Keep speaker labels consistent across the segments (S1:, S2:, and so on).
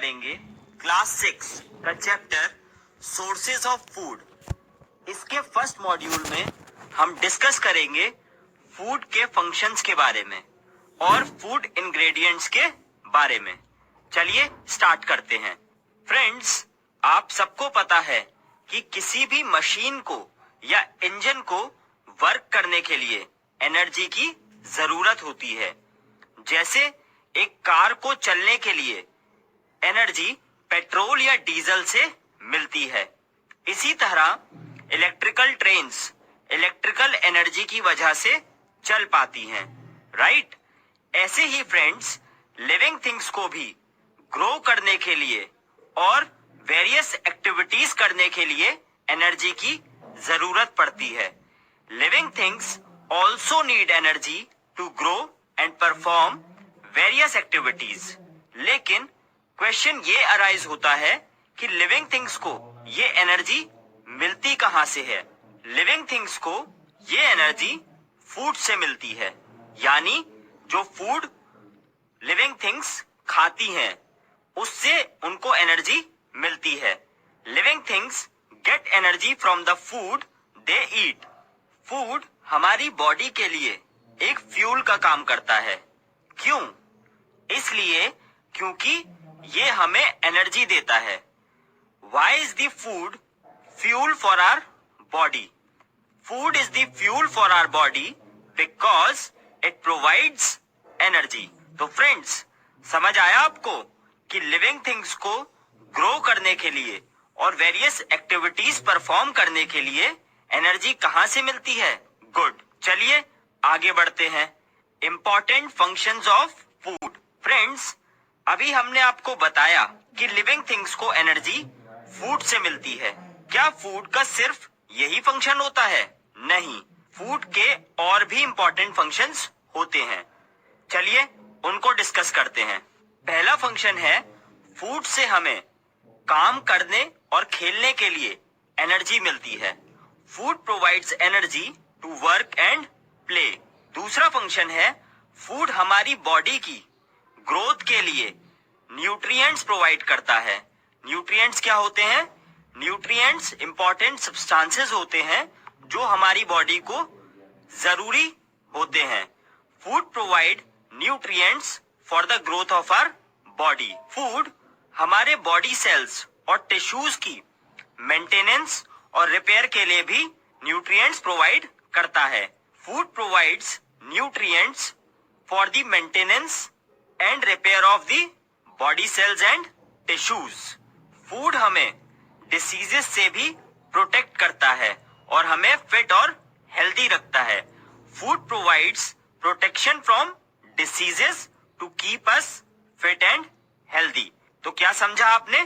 S1: करेंगे क्लास 6 का chapter sources of food. इसके फर्स्ट मॉड्यूल में हम डिस्कस करेंगे फूड के फंक्शंस के बारे में और फूड इंग्रेडिएंट्स के बारे में। चलिए स्टार्ट करते हैं। फ्रेंड्स, आप सबको पता है कि किसी भी मशीन को या इंजन को वर्क करने के लिए एनर्जी की जरूरत होती है। जैसे एक कार को चलने के लिए एनर्जी पेट्रोल या डीजल से मिलती है, इसी तरह इलेक्ट्रिकल ट्रेन्स इलेक्ट्रिकल एनर्जी की वजह से चल पाती हैं, राइट? ऐसे ही फ्रेंड्स, लिविंग थिंग्स को भी ग्रो करने के लिए और वेरियस एक्टिविटीज करने के लिए एनर्जी की जरूरत पड़ती है। Living things also need energy to grow and perform various activities. लेकिन क्वेश्चन ये अराइज होता है कि लिविंग थिंग्स को ये एनर्जी मिलती कहां से है? लिविंग थिंग्स को ये एनर्जी फूड से मिलती है, यानी जो फूड लिविंग थिंग्स खाती हैं उससे उनको एनर्जी मिलती है। Living things get energy from the food they eat. Food हमारी बॉडी के लिए एक फ्यूल का काम करता है। क्यों? इसलिए क्योंकि ये हमें एनर्जी देता है। Why is the food fuel for our body? Food is the fuel for our body because it provides energy. तो फ्रेंड्स, समझ आया आपको कि लिविंग थिंग्स को ग्रो करने के लिए और वेरियस एक्टिविटीज परफॉर्म करने के लिए एनर्जी कहां से मिलती है? गुड, चलिए आगे बढ़ते हैं। Important functions of food. Friends, अभी हमने आपको बताया कि लिविंग थिंग्स को एनर्जी फूड से मिलती है। क्या फूड का सिर्फ यही फंक्शन होता है? नहीं, फूड के और भी इंपॉर्टेंट फंक्शंस होते हैं। चलिए उनको डिस्कस करते हैं। पहला फंक्शन है, फूड से हमें काम करने और खेलने के लिए एनर्जी मिलती है। Food provides energy to work and play. दूसरा फंक्शन है, फूड हमारी बॉडी की ग्रोथ के लिए न्यूट्रिएंट्स प्रोवाइड करता है। न्यूट्रिएंट्स क्या होते हैं? न्यूट्रिएंट्स इंपॉर्टेंट सब्सटेंसेस होते हैं जो हमारी बॉडी को जरूरी होते हैं। Food provide nutrients for the growth of our body. Food हमारे बॉडी सेल्स और टिश्यूज की मेंटेनेंस और रिपेयर के लिए भी न्यूट्रिएंट्स प्रोवाइड करता है। Food provides nutrients for the maintenance and repair of the body cells and tissues. Food हमें डिसीजेस से भी प्रोटेक्ट करता है और हमें फिट और हेल्दी रखता है। Food provides protection from diseases to keep us fit and healthy. तो क्या समझा आपने?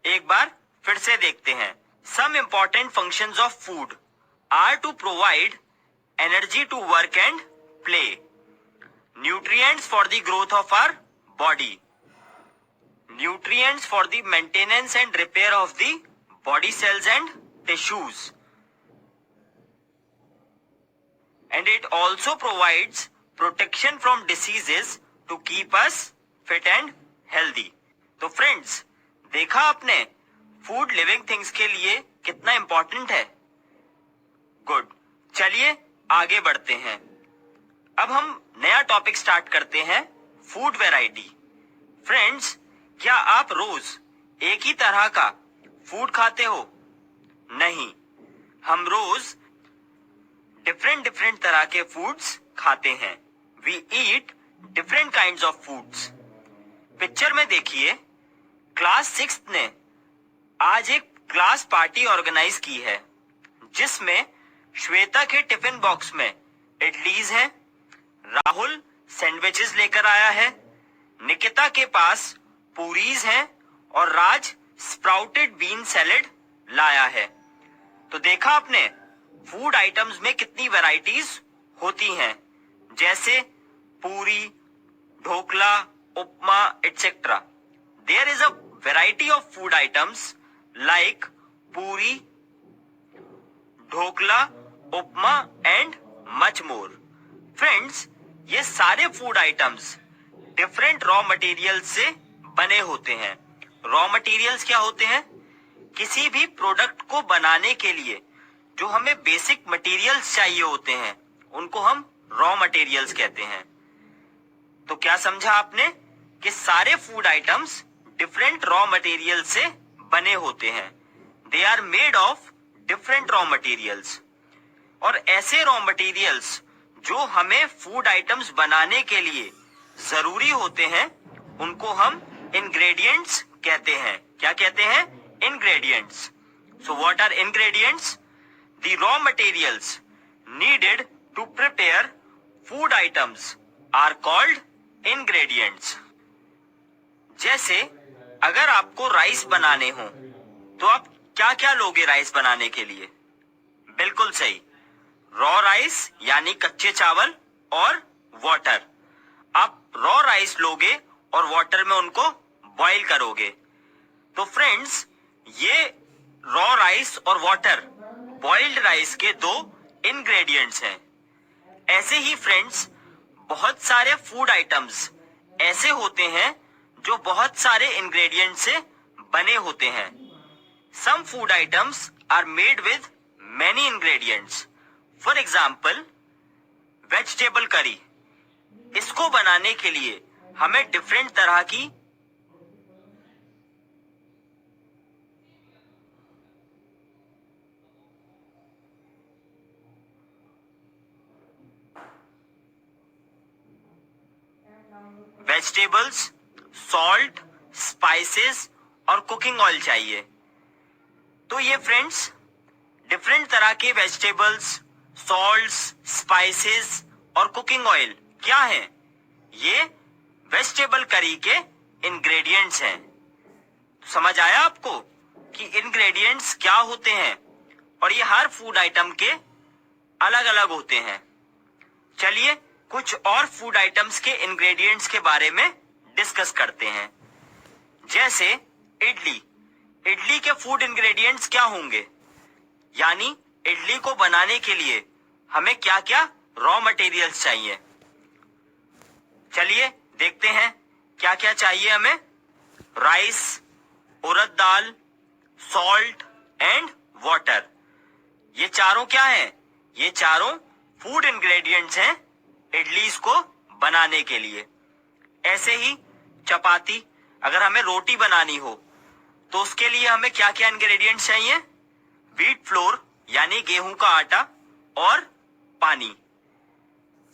S1: एक बार फिर से देखते हैं। Some important functions of food are to provide energy to work and play, nutrients for the growth of our body, nutrients for the maintenance and repair of the body cells and tissues, and it also provides protection from diseases to keep us fit and healthy. तो friends, देखा आपने food living things के लिए कितना important है? Good, चलिए आगे बढ़ते हैं। अब हम नया टॉपिक स्टार्ट करते हैं, फूड वैरायटी। फ्रेंड्स, क्या आप रोज एक ही तरह का फूड खाते हो? नहीं, हम रोज डिफरेंट तरह के फूड्स खाते हैं। We eat different kinds of foods. Picture में देखिए, क्लास 6 ने आज एक क्लास पार्टी ऑर्गेनाइज की है जिसमें श्वेता के टिफिन बॉक्स में इडलीज हैं, राहुल सैंडविचेस लेकर आया है, निकिता के पास पूरीज हैं और राज स्प्राउटेड बीन सैलेड लाया है। तो देखा आपने फूड आइटम्स में कितनी वैरायटीज होती हैं, जैसे puri, dhokla, upma etcetera. There is a variety of food items like puri, dhokla, upma and much more. Friends, ये सारे food items different raw material से बने होते हैं रॉ मटेरियल्स क्या होते हैं? किसी भी प्रोडक्ट को बनाने के लिए जो हमें बेसिक मटेरियल्स चाहिए होते हैं उनको हम रॉ मटेरियल्स कहते हैं। तो क्या समझा आपने कि सारे food items different raw material से बने होते हैं। They are made of different raw materials. और ऐसे रॉ मटेरियल्स जो हमें फूड आइटम्स बनाने के लिए जरूरी होते हैं उनको हम इंग्रेडिएंट्स कहते हैं। क्या कहते हैं? Ingredients. So what are ingredients? The raw materials needed to prepare food items are called ingredients. जैसे अगर आपको राइस बनाने हो तो आप क्या क्या लोगे राइस बनाने के लिए? बिल्कुल सही, रॉ राइस यानी कच्चे चावल और वाटर। आप रॉ राइस लोगे और वाटर में उनको बॉईल करोगे। तो फ्रेंड्स, ये रॉ राइस और वाटर बॉइल्ड राइस के दो इंग्रेडिएंट्स हैं। ऐसे ही फ्रेंड्स, बहुत सारे फूड आइटम्स ऐसे होते हैं जो बहुत सारे इंग्रेडिएंट से बने होते हैं। Some food items are made with many ingredients. For example, vegetable curry, इसको बनाने के लिए हमें डिफरेंट तरह की वेजिटेबल्स, सॉल्ट, स्पाइसेस और कुकिंग ऑयल चाहिए। तो ये फ्रेंड्स, डिफरेंट तरह के वेजिटेबल्स, सॉल्ट्स, स्पाइसेस और कुकिंग ऑयल क्या हैं? ये वेजिटेबल करी के इंग्रेडिएंट्स हैं। समझ आया आपको कि इंग्रेडिएंट्स क्या होते हैं? और ये हर फूड आइटम के अलग अलग होते हैं। चलिए कुछ और फूड आइटम्स के इंग्रेडिएंट्स के बारे में डिस्कस करते हैं। जैसे इडली। इडली के फूड इंग्रेडिएंट्स क्या होंगे? यानी इडली को बनाने के लिए हमें क्या क्या रॉ मटेरियल्स चाहिए। चलिए देखते हैं क्या क्या चाहिए हमें। Rice, urad dal, salt and water. ये चारों क्या हैं? ये चारों फूड इंग्रेडिएंट्स हैं इडलीज को बनाने के लिए। ऐसे ही चपाती, अगर हमें रोटी बनानी हो तो उसके लिए हमें क्या क्या इंग्रेडिएंट्स चाहिए? व्हीट फ्लोर यानी गेहूं का आटा और पानी।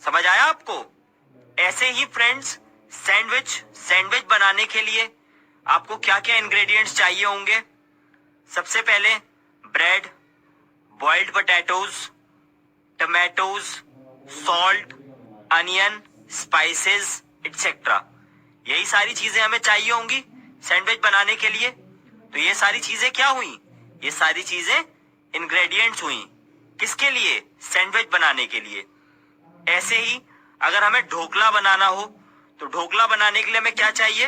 S1: समझ आया आपको? ऐसे ही फ्रेंड्स, सैंडविच बनाने के लिए आपको क्या क्या इंग्रेडिएंट्स चाहिए होंगे? सबसे पहले bread, boiled potatoes, tomatoes, salt, onion, spices etcetera. यही सारी चीजें हमें चाहिए होंगी सैंडविच बनाने के लिए। तो ये सारी चीजें क्या हुई? ये सारी चीजें इंग्रेडिएंट्स हुई। किसके लिए? सैंडविच बनाने के लिए। ऐसे ही अगर हमें ढोकला बनाना हो तो ढोकला बनाने के लिए हमें क्या चाहिए?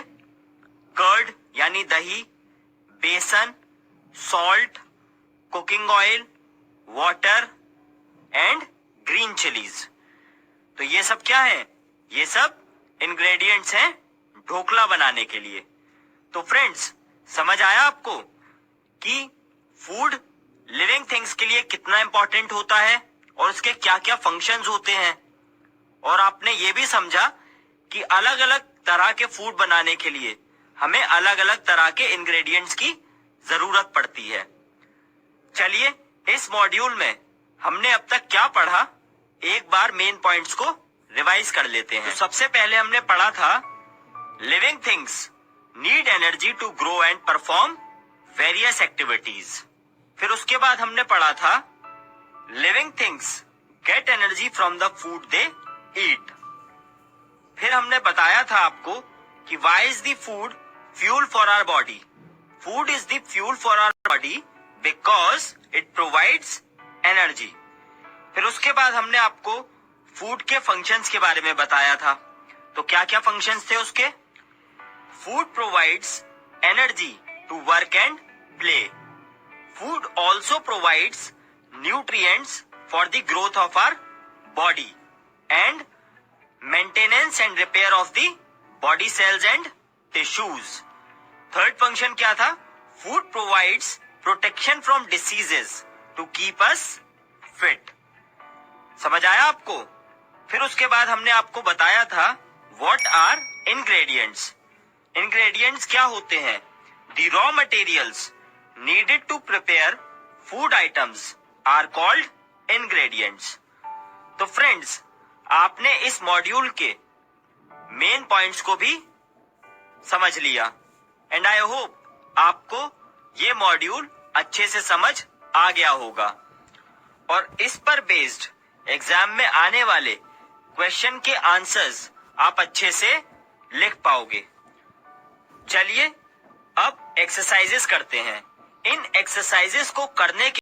S1: कर्ड यानी दही, बेसन, salt, cooking oil, water and green chillies. तो ये सब क्या है? ये सब इंग्रेडिएंट्स हैं ढोकला बनाने के लिए। तो फ्रेंड्स, समझ आया आपको कि फूड लिविंग थिंग्स के लिए कितना इंपॉर्टेंट होता है और उसके क्या क्या फंक्शंस होते हैं। और आपने ये भी समझा कि अलग अलग तरह के फूड बनाने के लिए हमें अलग अलग तरह के इंग्रेडिएंट्स की जरूरत पड़ती है। चलिए इस मॉड्यूल में हमने अब तक क्या पढ़ा, एक बार मेन पॉइंट्स को रिवाइज कर लेते हैं। तो सबसे पहले हमने पढ़ा था living things need energy to grow and perform various activities. फिर उसके बाद हमने पढ़ा था living things get energy from the food they eat. फिर हमने बताया था आपको कि why is the food fuel for our body. Food is the fuel for our body because it provides energy. फिर उसके बाद हमने आपको फूड के फंक्शंस के बारे में बताया था। तो क्या क्या फंक्शंस थे उसके? Food provides energy to work and play. Food also provides nutrients for the growth of our body and maintenance and repair of the body cells and tissues. Third function क्या था? Food provides protection from diseases to keep us fit. समझ आया आपको? फिर उसके बाद हमने आपको बताया था व्हाट आर इंग्रेडिएंट्स। इंग्रेडिएंट्स क्या होते हैं? The raw materials needed to prepare food items are called ingredients. तो फ्रेंड्स, आपने इस मॉड्यूल के मेन पॉइंट्स को भी समझ लिया एंड आई होप आपको ये मॉड्यूल अच्छे से समझ आ गया होगा और इस पर बेस्ड एग्जाम में आने वाले क्वेश्चन के आंसर्स आप अच्छे से लिख पाओगे। चलिए अब एक्सरसाइजेस करते हैं। इन एक्सरसाइजेस को करने के